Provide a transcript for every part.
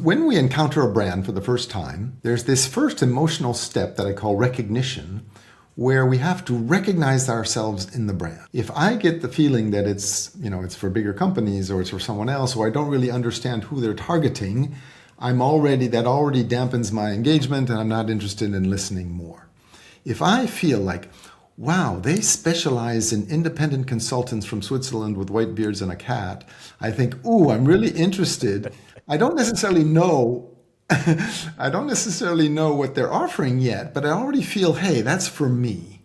When we encounter a brand for the first time, there's this first emotional step that I call recognition, where we have to recognize ourselves in the brand. If I get the feeling that it's for bigger companies or it's for someone else, or I don't really understand who they're targeting, that already dampens my engagement and I'm not interested in listening more. If I feel like, wow, they specialize in independent consultants from Switzerland with white beards and a cat, I think, ooh, I'm really interested. I don't necessarily know I don't necessarily know what they're offering yet, but I already feel, hey, that's for me.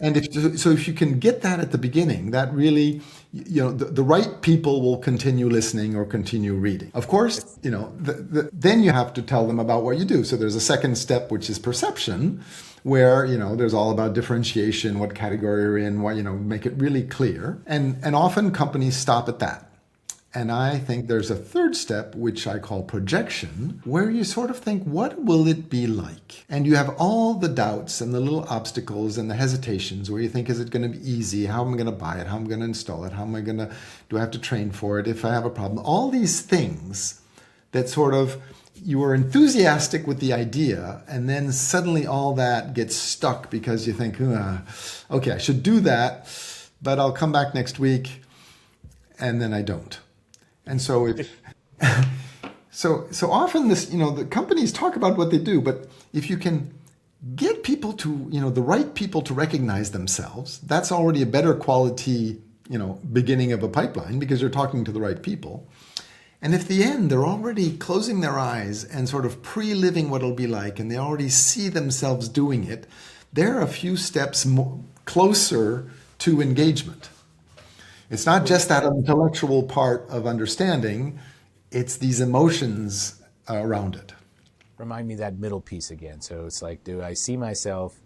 And if you can get that at the beginning, that really, the right people will continue listening or continue reading. Of course, then you have to tell them about what you do. So there's a second step, which is perception, where, there's all about differentiation, what category you're in, make it really clear. And often companies stop at that. And I think there's a third step, which I call projection, where you sort of think, what will it be like? And you have all the doubts and the little obstacles and the hesitations where you think, is it going to be easy? How am I going to buy it? How am I going to install it? Do I have to train for it if I have a problem? All these things that sort of, you are enthusiastic with the idea, and then suddenly all that gets stuck because you think, okay, I should do that, but I'll come back next week, and then I don't. And so so often the companies talk about what they do, but if you can get people to, the right people to recognize themselves, that's already a better quality, beginning of a pipeline because you're talking to the right people. And if at the end they're already closing their eyes and sort of pre-living what it'll be like, and they already see themselves doing it, they're a few steps closer to engagement. It's not just that intellectual part of understanding, it's these emotions around it. Remind me of that middle piece again. So it's like, do I see myself?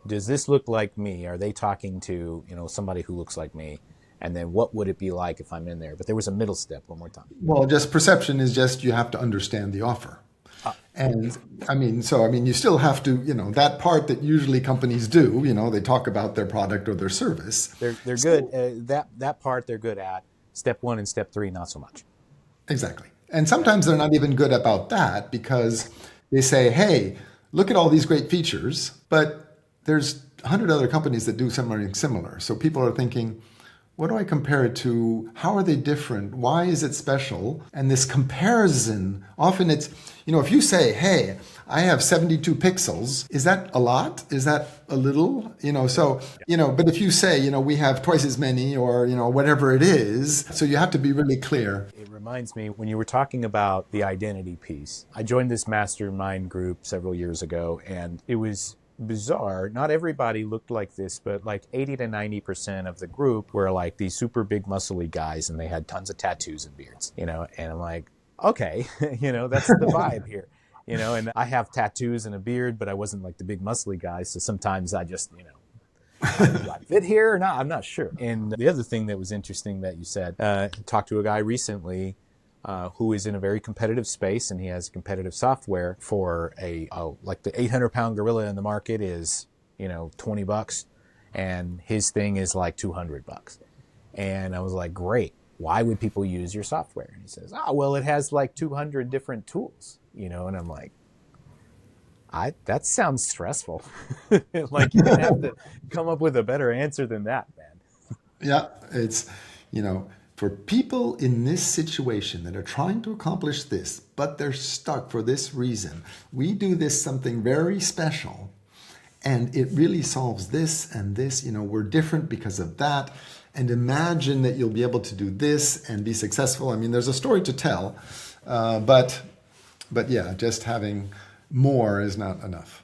Does this look like me? Are they talking to, somebody who looks like me? And then what would it be like if I'm in there? But there was a middle step, one more time. Well, just perception is just you have to understand the offer. And you still have to, that part that usually companies do, they talk about their product or their service. They're good. That part they're good at. Step 1 and step 3, not so much. Exactly. And sometimes they're not even good about that because they say, hey, look at all these great features, but there's 100 other companies that do something similar. So people are thinking, what do I compare it to? How are they different? Why is it special? And this comparison, often it's, if you say, hey, I have 72 pixels, is that a lot? Is that a little? But if you say, we have twice as many or, whatever it is, so you have to be really clear. It reminds me, when you were talking about the identity piece, I joined this mastermind group several years ago, and it was bizarre. Not everybody looked like this, but like 80 to 90% of the group were like these super big muscly guys, and they had tons of tattoos and beards, and I'm like, okay, that's the vibe here, and I have tattoos and a beard, but I wasn't like the big muscly guy. So sometimes I just, do I fit here or not? I'm not sure. And the other thing that was interesting that you said, talked to a guy recently who is in a very competitive space, and he has competitive software for like the 800-pound gorilla in the market is, $20, and his thing is like $200. And I was like, great. Why would people use your software? And he says, well, it has like 200 different tools, and I'm like, that sounds stressful. Like, you're going to have to come up with a better answer than that, man. Yeah, it's, for people in this situation that are trying to accomplish this, but they're stuck for this reason, we do something very special, and it really solves this and this. We're different because of that. And imagine that you'll be able to do this and be successful. I mean, there's a story to tell, but yeah, just having more is not enough.